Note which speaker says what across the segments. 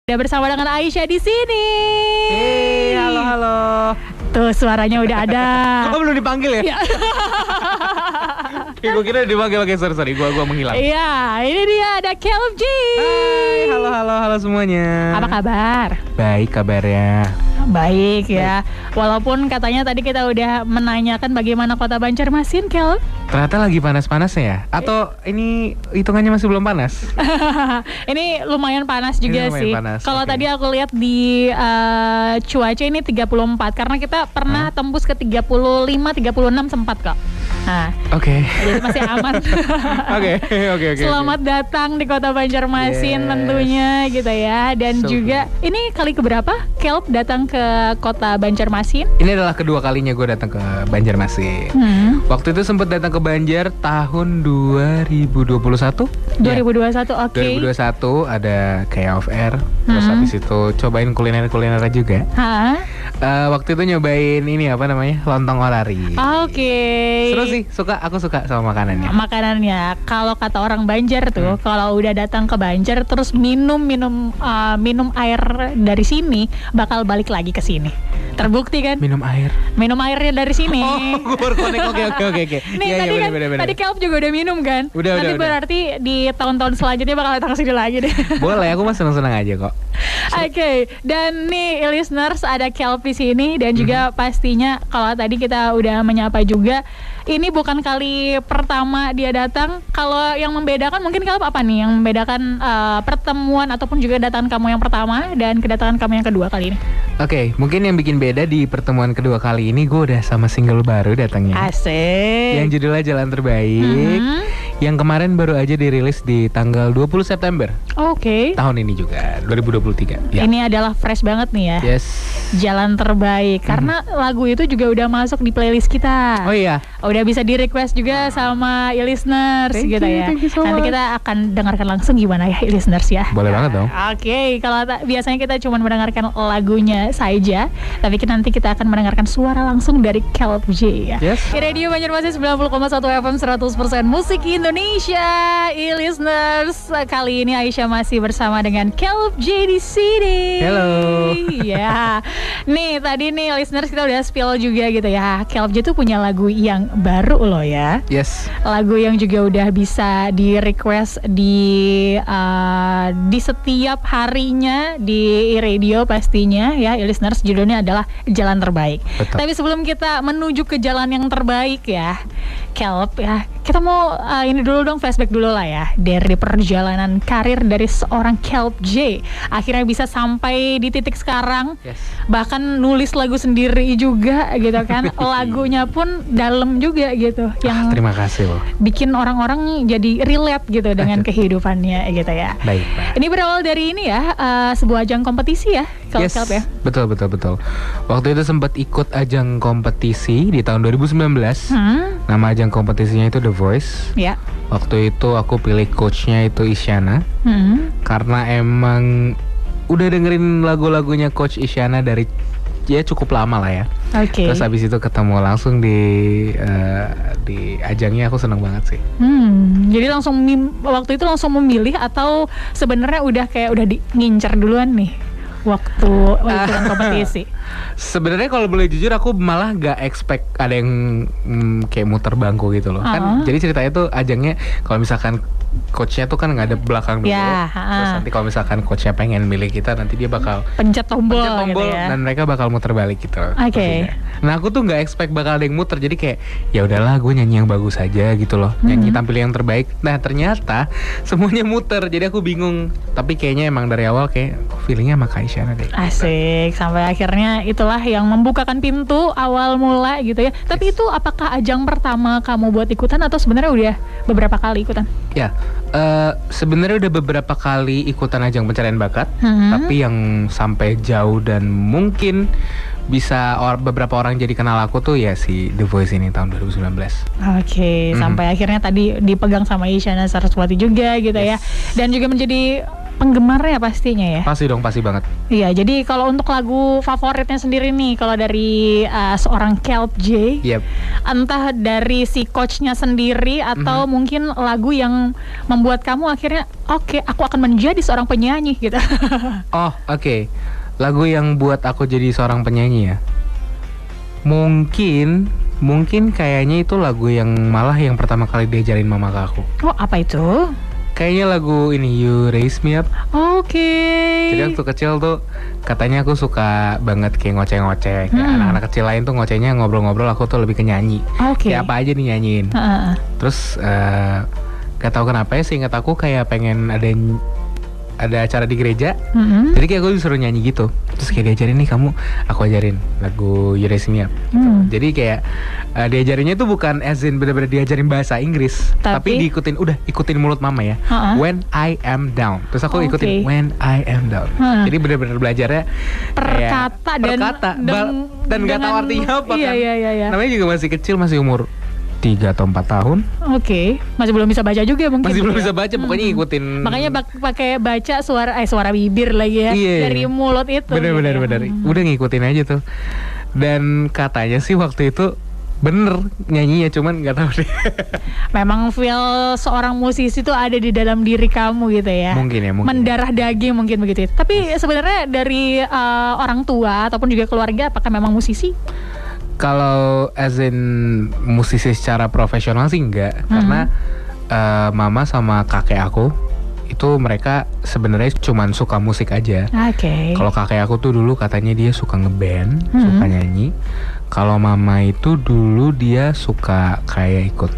Speaker 1: Udah bersama dengan Aisyah di sini.
Speaker 2: Hey, halo.
Speaker 1: Tuh suaranya udah ada.
Speaker 2: Oh, belum dipanggil ya? Gue kira dipanggil. Oke, sorry, gue menghilang.
Speaker 1: Iya, ini dia ada Caleb G.
Speaker 2: Hai, halo semuanya.
Speaker 1: Apa kabar?
Speaker 2: Baik kabarnya.
Speaker 1: Baik ya. Walaupun katanya tadi kita udah menanyakan bagaimana kota Banjarmasin, Caleb.
Speaker 2: Ternyata lagi panas-panasnya ya? Atau ini hitungannya masih belum panas?
Speaker 1: Ini lumayan panas juga
Speaker 2: lumayan
Speaker 1: sih. Kalau
Speaker 2: okay.
Speaker 1: tadi aku lihat di cuaca ini 34 karena kita pernah tembus ke 35, 36 sempat kok. Nah,
Speaker 2: Oke.
Speaker 1: jadi masih aman.
Speaker 2: Oke.
Speaker 1: Selamat datang di kota Banjarmasin tentunya gitu ya. Dan juga ini kali keberapa Caleb datang ke kota Banjarmasin?
Speaker 2: Ini adalah kedua kalinya gue datang ke Banjarmasin. Waktu itu sempat datang ke Banjar tahun 2021.
Speaker 1: 2021, oke.
Speaker 2: 2021 ada kayak off air. Terus habis itu cobain kuliner juga. Waktu itu nyobain ini apa namanya, lontong orari.
Speaker 1: Oke.
Speaker 2: Seru sih, aku suka sama makanannya.
Speaker 1: Makanannya, kalau kata orang Banjar tuh, kalau udah datang ke Banjar terus minum air dari sini, bakal balik lagi ke sini. Terbukti kan?
Speaker 2: Minum
Speaker 1: airnya dari sini.
Speaker 2: Oh, gue baru connect. Oke.
Speaker 1: Nih tadi Caleb juga udah minum kan? Nanti berarti di tahun-tahun selanjutnya bakal datang ke sini lagi deh.
Speaker 2: Boleh, aku mah senang-senang aja kok.
Speaker 1: Oke, dan nih listeners ada Caleb di sini dan juga pastinya kalau tadi kita udah menyapa juga, ini bukan kali pertama dia datang. Kalau yang membedakan mungkin Caleb apa nih yang membedakan pertemuan ataupun juga kedatangan kamu yang pertama dan kedatangan kamu yang kedua kali ini?
Speaker 2: Oke, mungkin yang bikin beda di pertemuan kedua kali ini gue udah sama single baru datangnya.
Speaker 1: Asik.
Speaker 2: Yang judulnya Jalan Terbaik. Yang kemarin baru aja dirilis di tanggal 20 September.
Speaker 1: Oke.
Speaker 2: Tahun ini juga, 2023. Ya.
Speaker 1: Ini adalah fresh banget nih ya.
Speaker 2: Yes.
Speaker 1: Jalan Terbaik. Karena lagu itu juga udah masuk di playlist kita.
Speaker 2: Oh iya.
Speaker 1: Udah bisa di request juga sama listeners gitu ya.
Speaker 2: Thank you so
Speaker 1: Nanti
Speaker 2: much.
Speaker 1: kita akan dengarkan langsung gimana ya listeners ya.
Speaker 2: Boleh banget dong.
Speaker 1: Oke, kalau biasanya kita cuma mendengarkan lagunya saja, tapi nanti kita akan mendengarkan suara langsung dari Caleb J ya.
Speaker 2: Yes.
Speaker 1: Di Radio Banjarmasin 90,1 FM 100% musik Indonesia. Listeners, kali ini Aisyah masih bersama dengan Caleb J di sini.
Speaker 2: Hello.
Speaker 1: Ya. Nih, tadi nih listeners kita udah spill juga gitu ya. Caleb J tuh punya lagu yang baru loh ya.
Speaker 2: Yes.
Speaker 1: Lagu yang juga udah bisa di request di setiap harinya di radio pastinya ya. Listeners, judulnya adalah Jalan Terbaik.
Speaker 2: Betul.
Speaker 1: Tapi sebelum kita menuju ke jalan yang terbaik ya, Caleb ya, kita mau ini dulu dong, flashback dulu lah ya dari perjalanan karir dari seorang Caleb J. Akhirnya bisa sampai di titik sekarang.
Speaker 2: Yes.
Speaker 1: Bahkan nulis lagu sendiri juga gitu kan. Lagunya pun dalam juga gitu. Yang
Speaker 2: Terima kasih loh.
Speaker 1: bikin orang-orang jadi relate gitu dengan kehidupannya gitu ya.
Speaker 2: Baik.
Speaker 1: Ini berawal dari ini ya, sebuah ajang kompetisi ya, kalau
Speaker 2: Yes,
Speaker 1: Caleb ya.
Speaker 2: betul. Waktu itu sempat ikut ajang kompetisi di tahun 2019. Nama ajang kompetisinya itu The Voice.
Speaker 1: Ya.
Speaker 2: Waktu itu aku pilih coachnya itu Isyana. Karena emang udah dengerin lagu-lagunya Coach Isyana dari ya cukup lama lah ya.
Speaker 1: Oke.
Speaker 2: Terus habis itu ketemu langsung di ajangnya, aku seneng banget sih.
Speaker 1: Jadi langsung waktu itu langsung memilih atau sebenarnya udah ngincer duluan nih waktu ikutan kompetisi?
Speaker 2: Sebenarnya kalau boleh jujur aku malah gak expect ada yang kayak muter bangku gitu loh. Kan jadi ceritanya tuh ajangnya kalau misalkan coachnya tuh kan nggak ada belakang dulu. Terus nanti kalau misalkan coachnya pengen milih kita, nanti dia bakal
Speaker 1: pencet tombol gitu ya.
Speaker 2: dan mereka bakal muter balik gitu.
Speaker 1: Oke.
Speaker 2: Nah aku tuh nggak expect bakal ada yang muter, jadi kayak ya udahlah gue nyanyi yang bagus aja gitu loh, nyanyi tampil yang terbaik. Nah ternyata semuanya muter, jadi aku bingung. Tapi kayaknya emang dari awal kayak feelingnya sama Kak Isyana deh.
Speaker 1: Asik, sampai akhirnya itulah yang membukakan pintu awal mula gitu ya. Tapi itu apakah ajang pertama kamu buat ikutan atau sebenarnya udah beberapa kali ikutan?
Speaker 2: Ya, sebenarnya udah beberapa kali ikutan ajang pencarian bakat, tapi yang sampai jauh dan mungkin bisa beberapa orang jadi kenal aku tuh ya si The Voice ini tahun 2019.
Speaker 1: Oke, sampai akhirnya tadi dipegang sama Isyana Saraswati juga gitu ya. Dan juga menjadi penggemarnya pastinya ya.
Speaker 2: Pasti dong, pasti banget.
Speaker 1: Iya, jadi kalau untuk lagu favoritnya sendiri nih, kalau dari seorang Caleb J, entah dari si coachnya sendiri atau mungkin lagu yang membuat kamu akhirnya oke, aku akan menjadi seorang penyanyi gitu.
Speaker 2: Oh, oke. Lagu yang buat aku jadi seorang penyanyi ya. Mungkin kayaknya itu lagu yang malah yang pertama kali diajarin mama ke aku.
Speaker 1: Oh, apa itu?
Speaker 2: Kayaknya lagu ini, You Raise Me Up.
Speaker 1: Oke.
Speaker 2: Jadi waktu kecil tuh katanya aku suka banget kayak ngoceh-ngoceh. Kayak anak-anak kecil lain tuh ngocehnya ngobrol-ngobrol, aku tuh lebih ke nyanyi. Kayak apa aja nih nyanyiin. Terus gak tahu kenapa ya, seingat aku kayak pengen ada acara di gereja, jadi kayak aku disuruh nyanyi gitu. Terus kayak diajarin nih, aku ajarin lagu You Raise Me Up gitu. Jadi kayak diajarinnya tuh bukan as in bener-bener diajarin bahasa Inggris, tapi ikutin mulut mama ya. When I am down. Terus aku ikutin When I am down. Jadi bener-bener belajarnya
Speaker 1: per kata
Speaker 2: dan gak tahu artinya apa kan.
Speaker 1: Iya.
Speaker 2: Namanya juga masih kecil, masih umur 3 atau 4 tahun.
Speaker 1: Masih belum bisa baca juga mungkin.
Speaker 2: Masih belum bisa baca, pokoknya ngikutin.
Speaker 1: Makanya pakai baca suara bibir lagi ya. Dari mulut itu.
Speaker 2: Bener. Udah ngikutin aja tuh. Dan katanya sih waktu itu bener nyanyinya, cuman nggak tahu deh.
Speaker 1: Memang feel seorang musisi tuh ada di dalam diri kamu gitu ya.
Speaker 2: Mungkin.
Speaker 1: Mendarah daging mungkin begitu. Tapi sebenarnya dari orang tua ataupun juga keluarga, apakah memang musisi?
Speaker 2: Kalau as in musisi secara profesional sih enggak, karena mama sama kakek aku itu mereka sebenarnya cuman suka musik aja. Kalau kakek aku tuh dulu katanya dia suka ngeband, suka nyanyi. Kalau mama itu dulu dia suka kayak ikut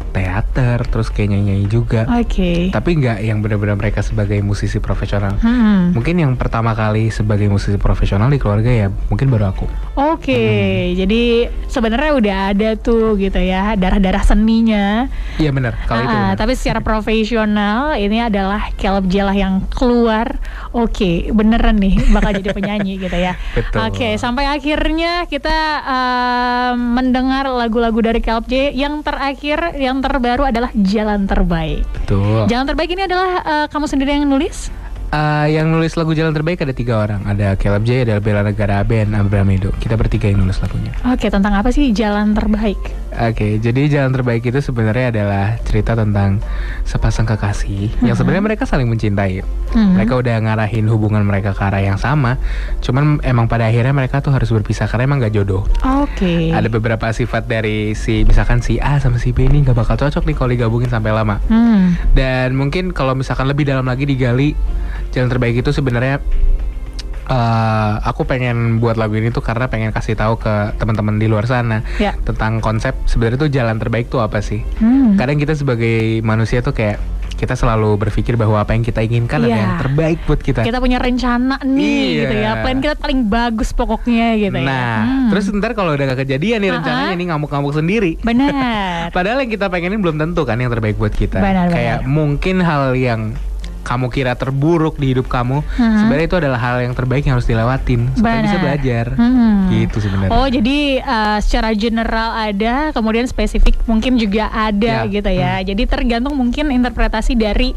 Speaker 2: teater, terus kayak nyanyi juga. Tapi nggak yang benar-benar mereka sebagai musisi profesional. Mungkin yang pertama kali sebagai musisi profesional di keluarga ya mungkin baru aku.
Speaker 1: Jadi sebenarnya udah ada tuh gitu ya, darah-darah seninya.
Speaker 2: Iya benar, kalau itu benar.
Speaker 1: Tapi secara profesional ini adalah Caleb J lah yang keluar. Beneran nih bakal jadi penyanyi gitu ya.
Speaker 2: Betul.
Speaker 1: Sampai akhirnya kita mendengar lagu-lagu dari Caleb J. Yang terakhir, yang terbaru adalah Jalan Terbaik.
Speaker 2: Betul.
Speaker 1: Jalan Terbaik ini adalah kamu sendiri yang nulis?
Speaker 2: Yang nulis lagu Jalan Terbaik ada 3 orang. Ada Caleb J, ada Bella Negara, Ben Abraham Edo. Kita bertiga yang nulis lagunya.
Speaker 1: Tentang apa sih Jalan Terbaik?
Speaker 2: Jadi Jalan Terbaik itu sebenarnya adalah cerita tentang sepasang kekasih yang sebenarnya mereka saling mencintai. Mereka udah ngarahin hubungan mereka ke arah yang sama. Cuman emang pada akhirnya mereka tuh harus berpisah karena emang gak jodoh. Ada beberapa sifat dari misalkan si A sama si B ini gak bakal cocok nih kalau digabungin sampai lama. Dan mungkin kalau misalkan lebih dalam lagi digali, Jalan Terbaik itu sebenarnya aku pengen buat lagu ini tuh karena pengen kasih tahu ke teman-teman di luar sana tentang konsep sebenarnya tuh jalan terbaik tuh apa sih. Kadang kita sebagai manusia tuh kayak kita selalu berpikir bahwa apa yang kita inginkan adalah yang terbaik buat kita.
Speaker 1: Kita punya rencana nih gitu ya, plan kita paling bagus pokoknya gitu
Speaker 2: terus ntar kalau udah gak kejadian nih rencananya nih ngamuk-ngamuk sendiri.
Speaker 1: Benar.
Speaker 2: Padahal yang kita pengenin belum tentu kan yang terbaik buat kita. Kayak mungkin hal yang kamu kira terburuk di hidup kamu, sebenarnya itu adalah hal yang terbaik yang harus dilewatin supaya bisa belajar. Gitu sebenarnya.
Speaker 1: Jadi secara general ada, kemudian spesifik mungkin juga ada gitu ya. Jadi tergantung mungkin interpretasi dari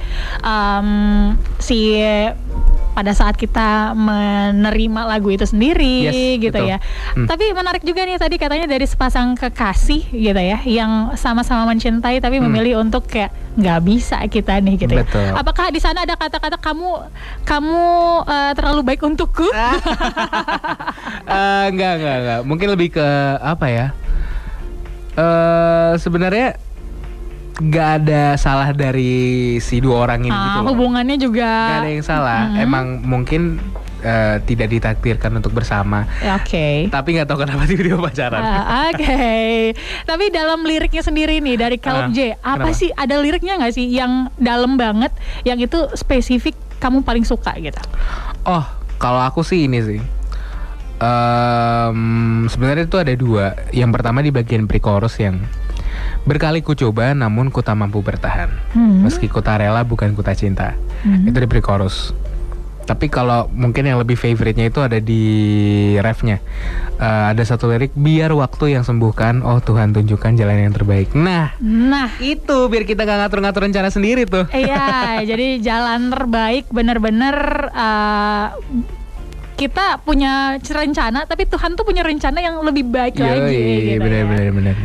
Speaker 1: pada saat kita menerima lagu itu sendiri gitu betul. Ya. Tapi menarik juga nih tadi katanya dari sepasang kekasih gitu ya, yang sama-sama mencintai tapi memilih untuk kayak nggak bisa kita nih gitu
Speaker 2: betul.
Speaker 1: Ya. Apakah di sana ada kata-kata kamu terlalu baik untukku?
Speaker 2: Enggak. Mungkin lebih ke apa ya? Sebenarnya gak ada salah dari si 2 orang ini gitu loh.
Speaker 1: Hubungannya juga
Speaker 2: gak ada yang salah. Emang mungkin tidak ditakdirkan untuk bersama. Tapi gak tahu kenapa tiba-tiba pacaran.
Speaker 1: Tapi dalam liriknya sendiri nih dari Caleb J, apa sih, ada liriknya gak sih yang dalam banget, yang itu spesifik kamu paling suka gitu?
Speaker 2: Kalau aku sih ini sih, sebenarnya itu ada 2. Yang pertama di bagian pre-chorus yang berkali ku coba namun ku tak mampu bertahan, meski ku tak rela bukan ku tak cinta. Itu di pre-chorus. Tapi kalau mungkin yang lebih favorite-nya itu ada di refnya. Ada satu lirik, biar waktu yang sembuhkan, oh Tuhan tunjukkan jalan yang terbaik. Nah itu biar kita gak ngatur-ngatur rencana sendiri tuh.
Speaker 1: Iya, jadi jalan terbaik bener-bener kita punya rencana, tapi Tuhan tuh punya rencana yang lebih baik lagi. Gitu
Speaker 2: bener.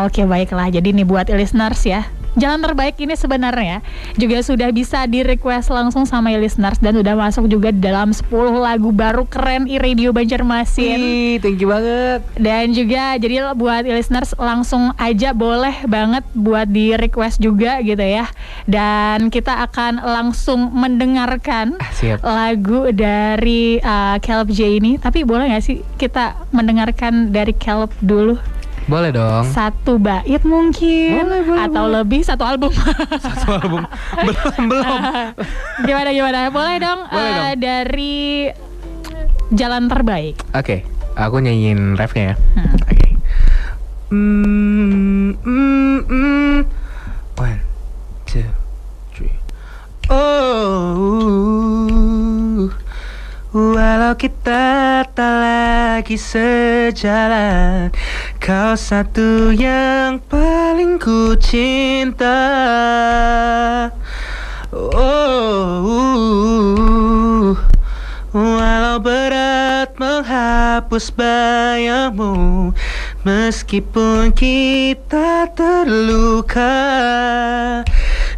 Speaker 1: Oke, baiklah. Jadi nih buat listeners ya, jalan terbaik ini sebenarnya juga sudah bisa di request langsung sama listeners dan udah masuk juga dalam 10 lagu baru keren iRadio Banjarmasin.
Speaker 2: Thank you banget.
Speaker 1: Dan juga jadi buat listeners langsung aja boleh banget buat di request juga gitu ya. Dan kita akan langsung mendengarkan lagu dari Caleb J ini. Tapi boleh gak sih kita mendengarkan dari Caleb dulu?
Speaker 2: Boleh dong.
Speaker 1: Satu bait mungkin boleh. Atau lebih satu album.
Speaker 2: Satu album. Belum.
Speaker 1: Gimana? Boleh dong, dari jalan terbaik.
Speaker 2: Oke, aku nyanyiin refnya ya. Oke. 1, 2, 3. Oh, walau kita tak lagi sejalan, kau satu yang paling ku cinta. Oh, walau berat menghapus bayangmu, meskipun kita terluka,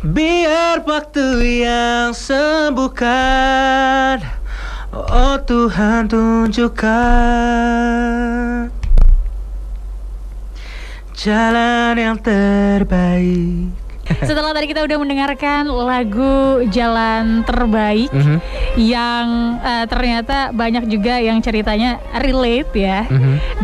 Speaker 2: biar waktu yang sembuhkan, oh Tuhan tunjukkan jalan yang terbaik.
Speaker 1: Setelah tadi kita udah mendengarkan lagu Jalan Terbaik yang ternyata banyak juga yang ceritanya relate ya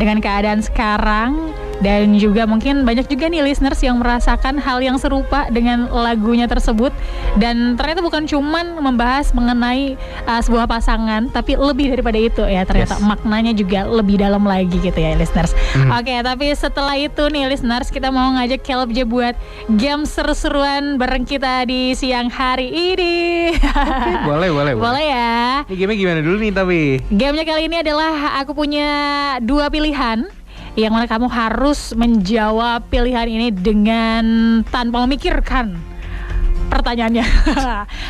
Speaker 1: dengan keadaan sekarang. Dan juga mungkin banyak juga nih listeners yang merasakan hal yang serupa dengan lagunya tersebut. Dan ternyata bukan cuman membahas mengenai sebuah pasangan, tapi lebih daripada itu ya. Ternyata maknanya juga lebih dalam lagi gitu ya listeners. Oke, tapi setelah itu nih listeners, kita mau ngajak Caleb J buat game seru-seruan bareng kita di siang hari ini.
Speaker 2: Boleh.
Speaker 1: Boleh ya.
Speaker 2: Ini game gimana dulu nih tapi?
Speaker 1: Gamenya kali ini adalah aku punya 2 pilihan, yang mana kamu harus menjawab pilihan ini dengan tanpa memikirkan pertanyaannya.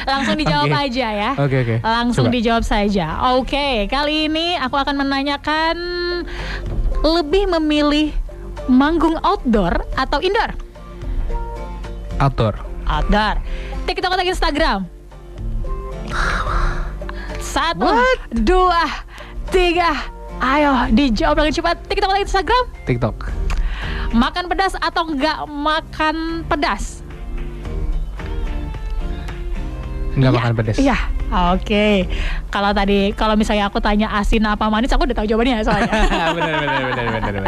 Speaker 1: Langsung dijawab aja ya.
Speaker 2: Oke.
Speaker 1: Langsung dijawab saja. Oke, kali ini aku akan menanyakan, lebih memilih manggung outdoor atau indoor?
Speaker 2: Outdoor.
Speaker 1: TikTok atau Instagram? 1, 2, 3. Ayo dijawab dengan cepat. TikTok atau Instagram?
Speaker 2: TikTok.
Speaker 1: Makan pedas atau enggak makan pedas?
Speaker 2: Enggak makan pedas.
Speaker 1: Iya. Oke. Kalau misalnya aku tanya asin apa manis, aku udah tahu jawabannya soalnya.
Speaker 2: Benar.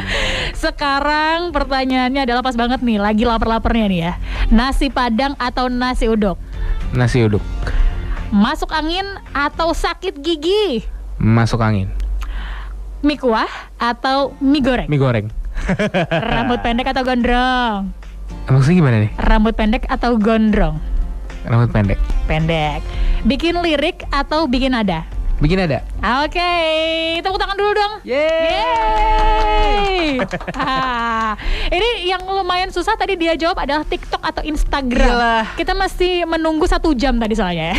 Speaker 1: Sekarang pertanyaannya adalah pas banget nih, lagi lapar-laparnya nih ya. Nasi Padang atau nasi uduk?
Speaker 2: Nasi uduk.
Speaker 1: Masuk angin atau sakit gigi?
Speaker 2: Masuk angin.
Speaker 1: Mie kuah atau mie goreng?
Speaker 2: Mie goreng.
Speaker 1: Rambut pendek atau gondrong?
Speaker 2: Maksudnya gimana nih?
Speaker 1: Rambut pendek atau gondrong?
Speaker 2: Rambut pendek.
Speaker 1: Bikin lirik atau bikin nada?
Speaker 2: Bikin nada.
Speaker 1: Oke, tepuk tangan dulu dong.
Speaker 2: Yeay.
Speaker 1: Ini yang lumayan susah tadi dia jawab adalah TikTok atau Instagram.
Speaker 2: Yalah.
Speaker 1: Kita mesti menunggu 1 jam tadi soalnya ya.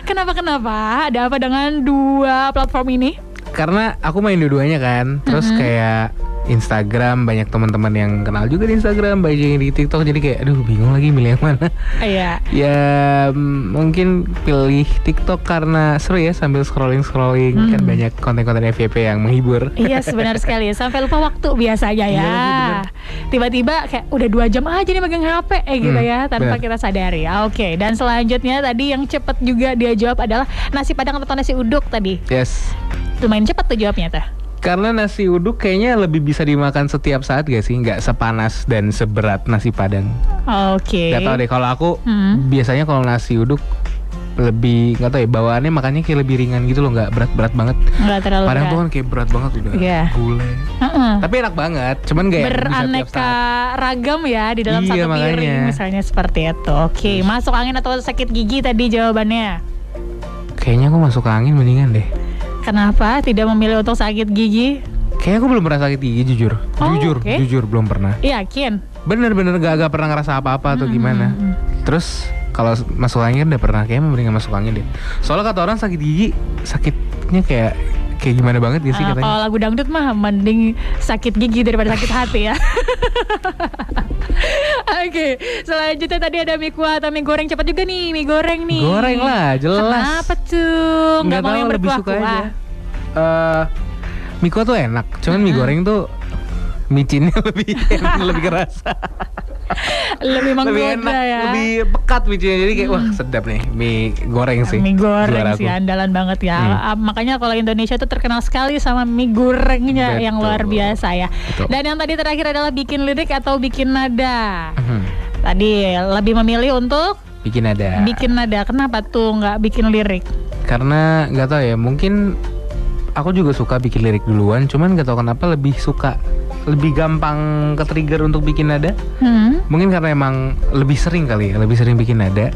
Speaker 1: Kenapa? Ada apa dengan 2 platform ini?
Speaker 2: Karena aku main dua-duanya kan. Terus kayak Instagram banyak teman-teman yang kenal juga di Instagram, banyak yang di TikTok, jadi kayak aduh bingung lagi milih yang mana.
Speaker 1: Iya.
Speaker 2: Ya mungkin pilih TikTok karena seru ya sambil scrolling kan banyak konten-konten FYP yang menghibur.
Speaker 1: Iya benar sekali, sampai lupa waktu biasanya ya.
Speaker 2: Iya,
Speaker 1: tiba-tiba kayak udah 2 jam aja nih megang HP gitu ya tanpa kita sadari. Oke, dan selanjutnya tadi yang cepet juga dia jawab adalah nasi Padang atau nasi uduk tadi.
Speaker 2: Yes.
Speaker 1: Lumayan cepet tuh jawabnya tuh.
Speaker 2: Karena nasi uduk kayaknya lebih bisa dimakan setiap saat gak sih? Nggak sepanas dan seberat nasi Padang.
Speaker 1: Oke.
Speaker 2: Gak tau deh, kalau aku biasanya kalau nasi uduk lebih, gak tau ya, bawaannya makannya kayak lebih ringan gitu loh, gak berat-berat banget.
Speaker 1: Gak terlalu
Speaker 2: Padang
Speaker 1: berat.
Speaker 2: tuh kan kayak berat banget udah gulai. Tapi enak banget, cuman gak
Speaker 1: beraneka ragam ya di dalam satu piring misalnya seperti itu. Oke, masuk angin atau sakit gigi tadi jawabannya?
Speaker 2: Kayaknya aku masuk angin mendingan deh.
Speaker 1: Kenapa tidak memilih untuk sakit gigi?
Speaker 2: Kayaknya aku belum pernah sakit gigi jujur. Jujur belum pernah.
Speaker 1: Yakin?
Speaker 2: Bener gak pernah ngerasa apa-apa atau gimana. Terus kalau masuk angin udah pernah, kayaknya mendingan masuk angin deh. Soalnya kata orang sakit gigi, sakitnya kayak gimana banget ya sih katanya.
Speaker 1: Kalau lagu dangdut mah mending sakit gigi daripada sakit hati ya. Oke, selanjutnya tadi ada mie kuah atau mie goreng. Cepat juga nih, mie goreng nih.
Speaker 2: Goreng lah, jelas.
Speaker 1: Kenapa tuh? Gak mau yang
Speaker 2: lebih suka
Speaker 1: berkuah-kuah
Speaker 2: aja. Mie kuah tuh enak, cuman mie goreng tuh micinnya lebih kerasa.
Speaker 1: Lebih menggoda
Speaker 2: enak,
Speaker 1: ya.
Speaker 2: lebih pekat micinnya, jadi kayak wah sedap nih mie goreng sih.
Speaker 1: Mie goreng sih andalan banget ya. Makanya kalau Indonesia tuh terkenal sekali sama mie gorengnya yang luar biasa ya. Betul. Dan yang tadi terakhir adalah bikin lirik atau bikin nada. Tadi lebih memilih untuk
Speaker 2: bikin nada.
Speaker 1: Bikin nada. Kenapa tuh nggak bikin lirik?
Speaker 2: Karena nggak tahu ya, mungkin aku juga suka bikin lirik duluan, cuman nggak tahu kenapa lebih gampang ke-trigger untuk bikin nada. Mungkin karena emang lebih sering bikin nada.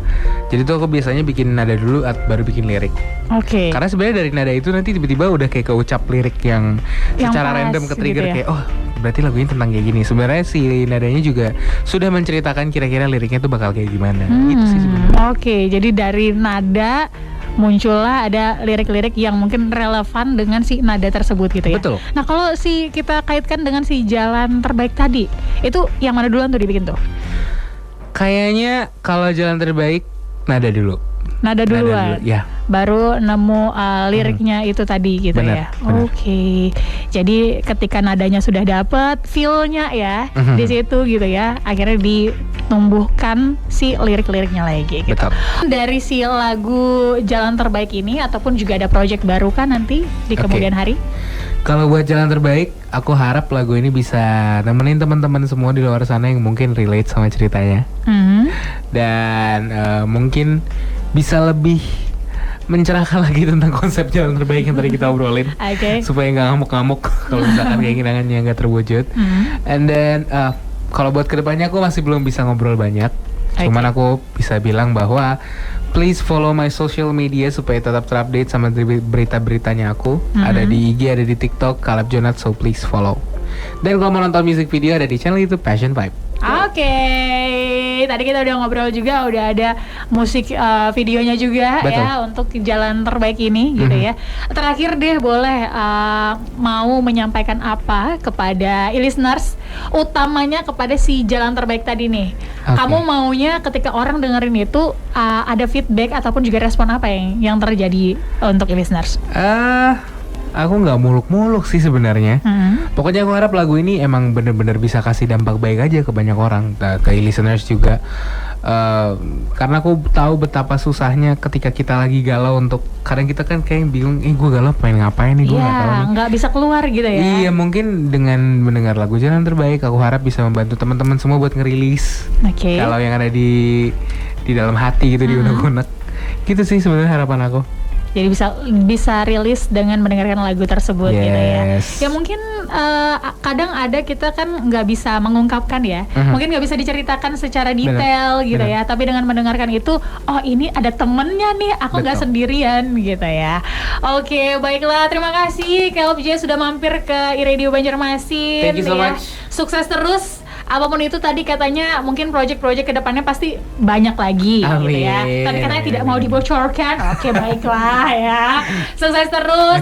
Speaker 2: Jadi tuh aku biasanya bikin nada dulu baru bikin lirik.
Speaker 1: Oke.
Speaker 2: Karena sebenarnya dari nada itu nanti tiba-tiba udah kayak keucap lirik yang secara random ke-trigger gitu ya? Kayak oh berarti lagu ini tentang kayak gini. Sebenarnya si nadanya juga sudah menceritakan kira-kira liriknya tuh bakal kayak gimana. Gitu sih sebenarnya.
Speaker 1: Oke, jadi dari nada muncullah ada lirik-lirik yang mungkin relevan dengan si nada tersebut gitu ya.
Speaker 2: Betul.
Speaker 1: Nah kalau kita kaitkan dengan si jalan terbaik tadi, itu yang mana duluan tuh dibikin tuh?
Speaker 2: Kayaknya kalau jalan terbaik nada dulu.
Speaker 1: Nada duluan,
Speaker 2: ya.
Speaker 1: Baru nemu liriknya itu tadi gitu. Bener, ya. Oke. Jadi ketika nadanya sudah dapet, feel-nya ya di situ gitu ya. Akhirnya ditumbuhkan si lirik-liriknya lagi. Gitu.
Speaker 2: Betul.
Speaker 1: Dari si lagu Jalan Terbaik ini ataupun juga ada project baru kan nanti di kemudian hari?
Speaker 2: Kalau buat jalan terbaik, aku harap lagu ini bisa nemenin teman-teman semua di luar sana yang mungkin relate sama ceritanya. Dan mungkin bisa lebih mencerahkan lagi tentang konsep jalan terbaik yang tadi kita obrolin. Supaya nggak ngamuk-ngamuk kalau misalkan keinginannya nggak terwujud. And then kalau buat kedepannya aku masih belum bisa ngobrol banyak. Cuman aku bisa bilang bahwa please follow my social media supaya tetap terupdate sama berita-beritanya aku. Ada di IG, ada di TikTok, Caleb Jonat, so please follow. Dan kalau mau nonton music video ada di channel YouTube Passion Vibe.
Speaker 1: Oke, tadi kita udah ngobrol juga, udah ada musik videonya juga. Betul. Ya untuk jalan terbaik ini gitu ya. Terakhir deh boleh mau menyampaikan apa kepada listeners, utamanya kepada si jalan terbaik tadi nih. Kamu maunya ketika orang dengerin itu ada feedback ataupun juga respon apa yang terjadi untuk listeners?
Speaker 2: Aku nggak muluk-muluk sih sebenarnya. Pokoknya aku harap lagu ini emang bener-bener bisa kasih dampak baik aja ke banyak orang, ke listeners juga. Karena aku tahu betapa susahnya ketika kita lagi galau untuk, kadang kita kan kayak bingung, gue galau pengen ngapain nih, gue nggak tahu nih.
Speaker 1: Nggak bisa keluar gitu ya.
Speaker 2: Iya, mungkin dengan mendengar lagu Jalan Terbaik, aku harap bisa membantu teman-teman semua buat ngerilis kalau yang ada di dalam hati gitu, di unek-unek. Gitu sih sebenarnya harapan aku.
Speaker 1: Jadi bisa rilis dengan mendengarkan lagu tersebut gitu ya. Ya mungkin kadang ada kita kan nggak bisa mengungkapkan ya. Mungkin nggak bisa diceritakan secara detail gitu ya. Tapi dengan mendengarkan itu, oh ini ada temennya nih, aku nggak sendirian gitu ya. Oke, baiklah, terima kasih Caleb J sudah mampir ke iRadio Banjarmasin.
Speaker 2: Thank you so much.
Speaker 1: Sukses terus. Apapun itu tadi katanya mungkin project-project kedepannya pasti banyak lagi.
Speaker 2: Amin.
Speaker 1: Gitu ya. Tapi katanya tidak mau dibocorkan. Oke, baiklah ya. Sukses terus.